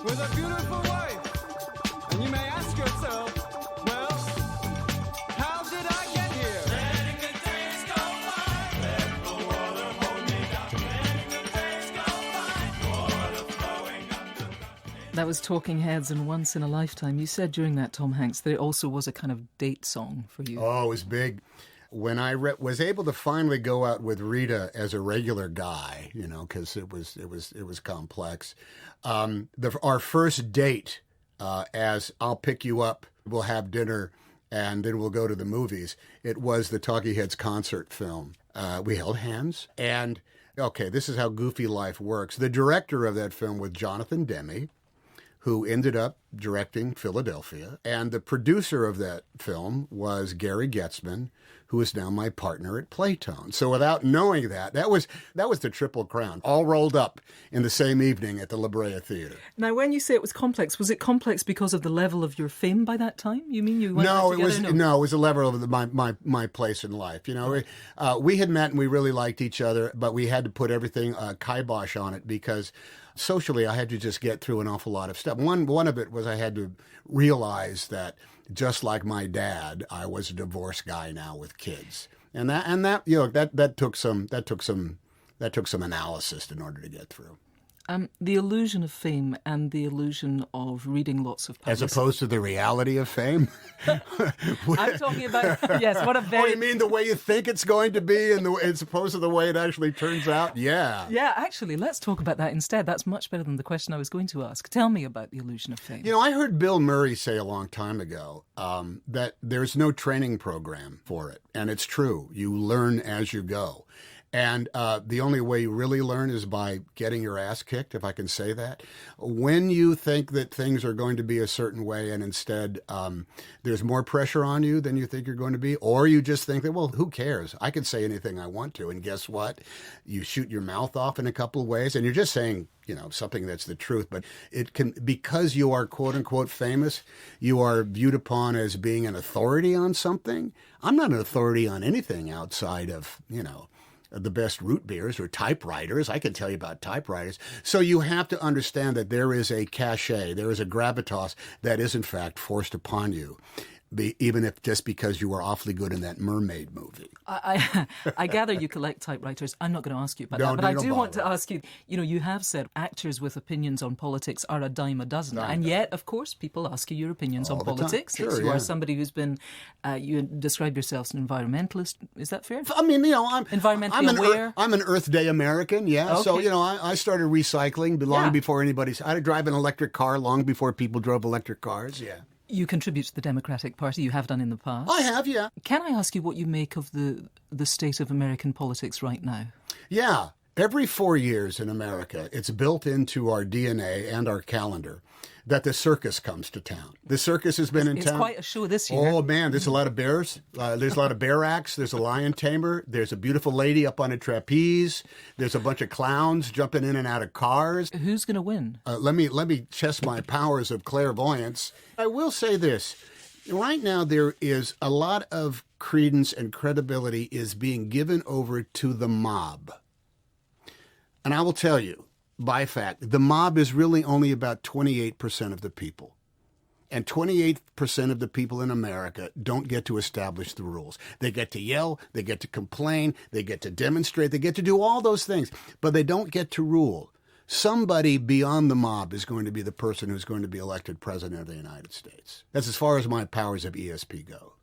with a beautiful wife. And you may ask yourself, well, how did I get here? Letting the days go by, let the water hold me down. Letting the days go by, water flowing under. That was Talking Heads and Once in a Lifetime. You said during that, Tom Hanks, that it also was a kind of date song for you. Oh, it was big. When I was able to finally go out with Rita as a regular guy, because it was complex. Our first date, as I'll pick you up, we'll have dinner, and then we'll go to the movies. It was the Talking Heads concert film. We held hands, and okay, this is how goofy life works. The director of that film was Jonathan Demme, who ended up directing Philadelphia, and the producer of that film was Gary Getzman, who is now my partner at Playtone. So without knowing that was the Triple Crown, all rolled up in the same evening at the La Brea Theater. Now, when you say it was it complex because of the level of your fame by that time? You mean you went No, together? it was a level of my place in life. We had met and we really liked each other, but we had to put everything kibosh on it because socially I had to just get through an awful lot of stuff. One of it was I had to realize that just like my dad, I was a divorced guy now with kids, and that took some analysis in order to get through. The illusion of fame and the illusion of reading lots of publicity. As opposed to the reality of fame? I'm talking about, yes, what a very... Oh, you mean the way you think it's going to be and as opposed to the way it actually turns out? Yeah. Yeah, actually, let's talk about that instead. That's much better than the question I was going to ask. Tell me about the illusion of fame. I heard Bill Murray say a long time ago that there's no training program for it. And it's true. You learn as you go. And the only way you really learn is by getting your ass kicked, if I can say that. When you think that things are going to be a certain way and instead there's more pressure on you than you think you're going to be, or you just think that, well, who cares? I can say anything I want to. And guess what? You shoot your mouth off in a couple of ways and you're just saying, something that's the truth. But it can, because you are quote unquote famous, you are viewed upon as being an authority on something. I'm not an authority on anything outside of, the best root beers or typewriters. I can tell you about typewriters. So you have to understand that there is a cachet, there is a gravitas that is in fact forced upon you. Even if just because you were awfully good in that mermaid movie. I gather you collect typewriters. I'm not going to ask you about that, but I do want to ask you, you have said actors with opinions on politics are a dime a dozen. And yet, of course, people ask you your opinions on politics. Sure, you are somebody who's been, you describe yourself as an environmentalist. Is that fair? I mean, I'm environmentally aware. I'm an Earth Day American, yeah. Okay. So, I started recycling long before anybody. I drive an electric car long before people drove electric cars, yeah. You contribute to the Democratic Party. You have done in the past. I have, yeah. Can I ask you what you make of the state of American politics right now? Yeah. Every 4 years in America, it's built into our DNA and our calendar that the circus comes to town. The circus has been in town. It's quite a show this year. Oh, man, there's a lot of bears. There's a lot of bear acts. There's a lion tamer. There's a beautiful lady up on a trapeze. There's a bunch of clowns jumping in and out of cars. Who's going to win? Let me test my powers of clairvoyance. I will say this. Right now, there is a lot of credence and credibility is being given over to the mob. And I will tell you, by fact, the mob is really only about 28% of the people. And 28% of the people in America don't get to establish the rules. They get to yell, they get to complain, they get to demonstrate, they get to do all those things, but they don't get to rule. Somebody beyond the mob is going to be the person who's going to be elected president of the United States. That's as far as my powers of ESP go.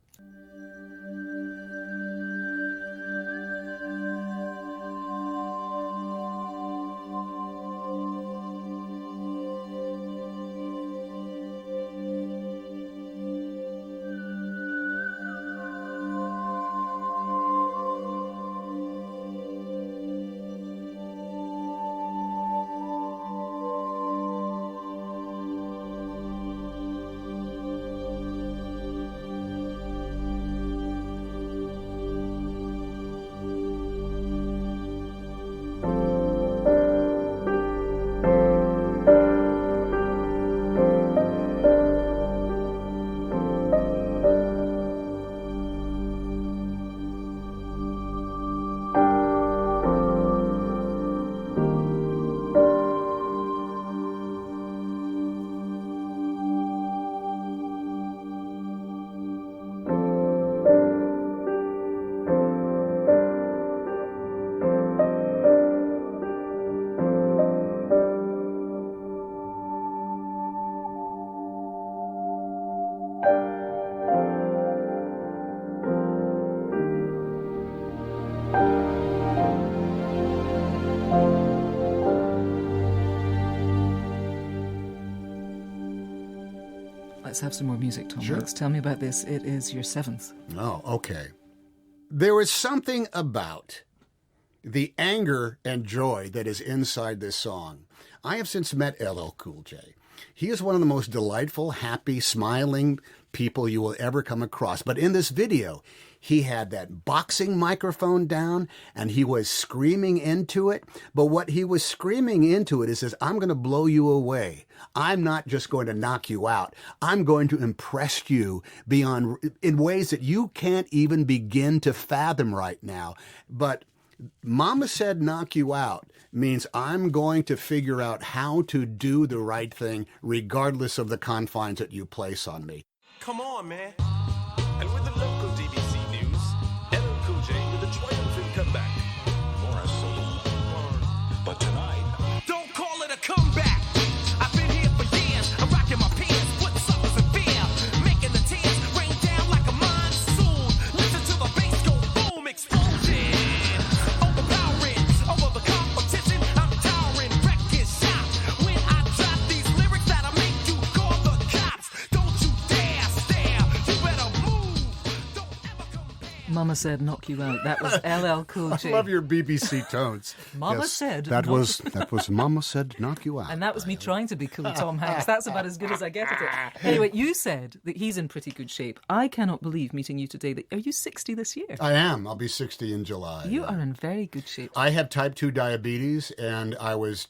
Let's have some more music, Tom. Sure. Tell me about this. It is your 7th. Oh, okay. There was something about the anger and joy that is inside this song. I have since met LL Cool J. He is one of the most delightful, happy, smiling people you will ever come across. But in this video, he had that boxing microphone down and he was screaming into it. But what he was screaming into it is, says, I'm going to blow you away. I'm not just going to knock you out. I'm going to impress you in ways that you can't even begin to fathom right now. But Mama said knock you out means I'm going to figure out how to do the right thing regardless of the confines that you place on me. Come on, man. And with the local DBC news, LL Cool J with a triumphant comeback. More so. But tonight, don't call it a comeback. I've been here for years. I'm rocking my pants, putting suckers in fear, making the tears rain down like a monsoon. Listen to the bass go boom, explosion. Overpowering over the competition. I'm towering, wrecking shop. When I drop these lyrics that'll make you call the cops. Don't you dare stare. You better move. Don't ever come back. Mama said knock you out. That was LL Cool J. I love your BBC tones. Mama said that knock- was Mama said knock you out. And that was me trying to be cool, Tom Hanks. That's about as good as I get at it. Anyway, you said that he's in pretty good shape. I cannot believe meeting you today. Are you 60 this year? I am. I'll be 60 in July. You are in very good shape. I have type 2 diabetes, and I was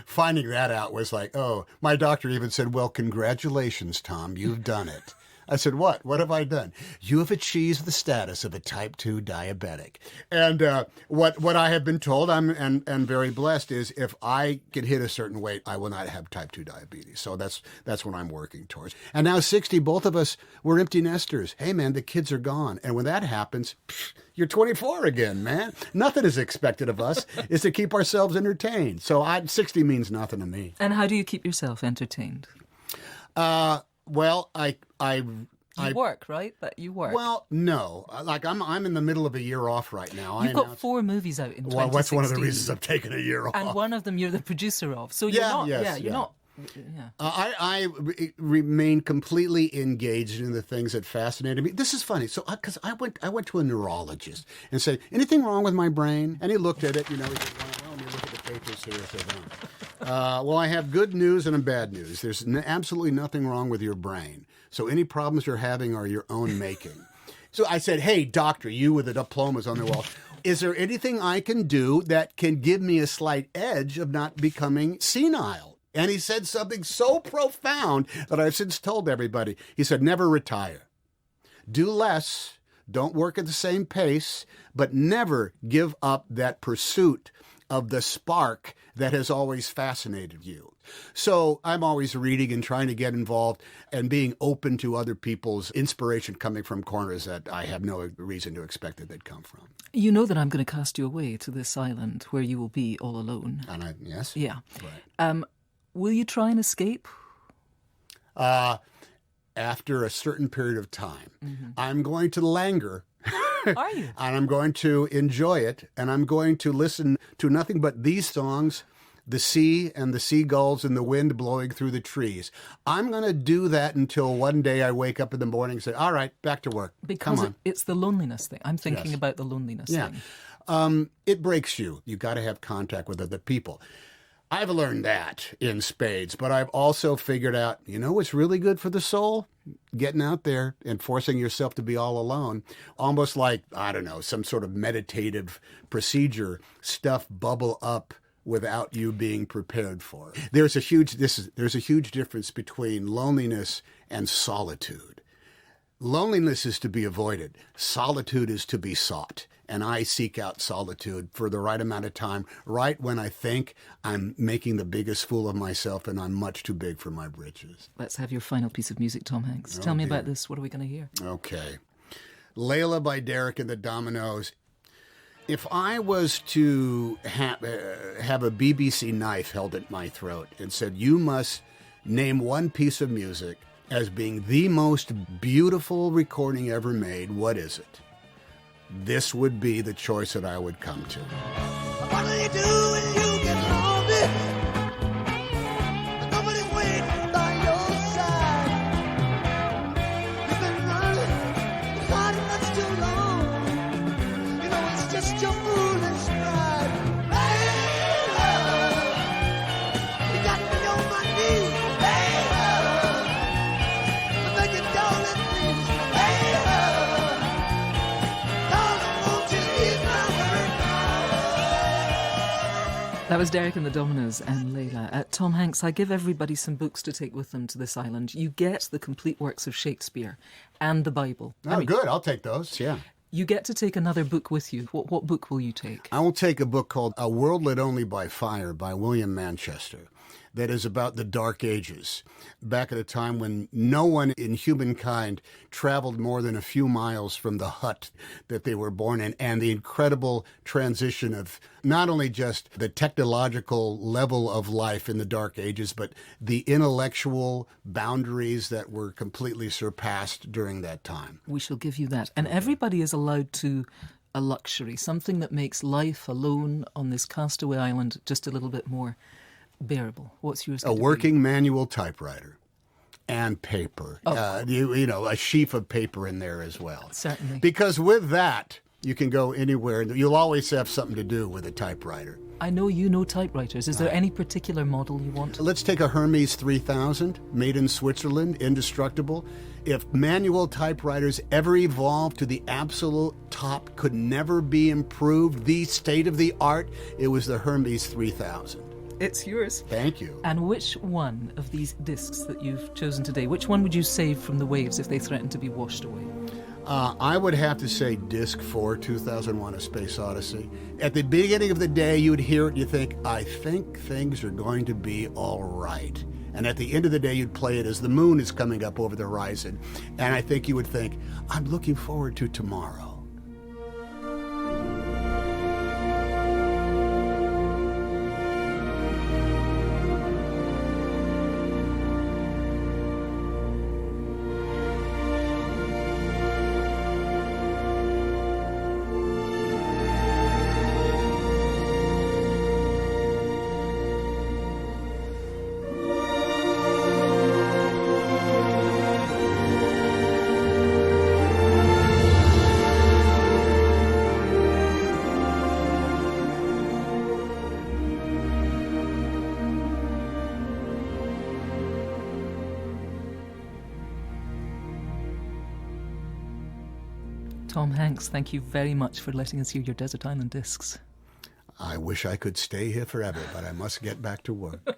finding that out was like, oh, my doctor even said, well, congratulations, Tom, you've done it. I said, what? What have I done? You have achieved the status of a type 2 diabetic. And what I have been told, and very blessed, is if I can hit a certain weight, I will not have type 2 diabetes. So that's what I'm working towards. And now 60, both of us, we're empty nesters. Hey, man, the kids are gone. And when that happens, you're 24 again, man. Nothing is expected of us is to keep ourselves entertained. So 60 means nothing to me. And how do you keep yourself entertained? Well, You work, right? But you work. Well, no. Like I'm in the middle of a year off right now. You've got 4 movies out in 2016. Well, that's one of the reasons I've taken a year off. And one of them you're the producer of. So you're not. Yes, You're not Yeah. I remain completely engaged in the things that fascinated me. This is funny. So, because I went to a neurologist and said, anything wrong with my brain? And he looked at it, he said, well, let me look at the papers here. I said, well, I have good news and bad news. There's absolutely nothing wrong with your brain. So any problems you're having are your own making. So I said, hey, doctor, you with the diplomas on the wall, is there anything I can do that can give me a slight edge of not becoming senile? And he said something so profound that I've since told everybody. He said, never retire. Do less. Don't work at the same pace, but never give up that pursuit of the spark that has always fascinated you. So I'm always reading and trying to get involved and being open to other people's inspiration coming from corners that I have no reason to expect that they'd come from. You know that I'm going to cast you away to this island where you will be all alone. And yes? Yeah. Right. Will you try and escape? After a certain period of time, I'm going to languor. Are you? And I'm going to enjoy it, and I'm going to listen to nothing but these songs, the sea and the seagulls and the wind blowing through the trees. I'm going to do that until one day I wake up in the morning and say, all right, back to work. Because Come on. it's the loneliness thing. I'm thinking about the loneliness thing. It breaks you. You got to have contact with other people. I've learned that in spades, but I've also figured out, what's really good for the soul? Getting out there and forcing yourself to be all alone, almost like, I don't know, some sort of meditative procedure, stuff bubble up without you being prepared for it. There's a huge difference between loneliness and solitude. Loneliness is to be avoided. Solitude is to be sought. And I seek out solitude for the right amount of time, right when I think I'm making the biggest fool of myself and I'm much too big for my britches. Let's have your final piece of music, Tom Hanks. Tell me about this. What are we going to hear? Okay. Layla by Derek and the Dominoes. If I was to have a BBC knife held at my throat and said, you must name one piece of music as being the most beautiful recording ever made, what is it? This would be the choice that I would come to. What do you do when you get lonely? Nobody's waiting by your side. You've been running far much too long. It's just your foolish pride. Hey, love, you got me on my knees. Hey, love, I'm making darling please. Hey, love. That was Derek and the Dominoes and Layla. Tom Hanks, I give everybody some books to take with them to this island. You get the complete works of Shakespeare and the Bible. Good. I'll take those, yeah. You get to take another book with you. What book will you take? I will take a book called A World Lit Only by Fire by William Manchester. That is about the Dark Ages, back at a time when no one in humankind traveled more than a few miles from the hut that they were born in, and the incredible transition of not only just the technological level of life in the Dark Ages, but the intellectual boundaries that were completely surpassed during that time. We shall give you that. And everybody is allowed to a luxury, something that makes life alone on this castaway island just a little bit more bearable. What's yours? A working manual typewriter and paper. A sheaf of paper in there as well. Certainly. Because with that, you can go anywhere. You'll always have something to do with a typewriter. I know you know typewriters. Is there any particular model you want? Let's take a Hermes 3000, made in Switzerland, indestructible. If manual typewriters ever evolved to the absolute top, could never be improved, the state of the art, it was the Hermes 3000. It's yours. Thank you. And which one of these discs that you've chosen today, which one would you save from the waves if they threatened to be washed away? I would have to say Disc 4, 2001: A Space Odyssey. At the beginning of the day, you'd hear it, you think, I think things are going to be all right. And at the end of the day, you'd play it as the moon is coming up over the horizon. And I think you would think, I'm looking forward to tomorrow. Tom Hanks, thank you very much for letting us hear your Desert Island Discs. I wish I could stay here forever, but I must get back to work.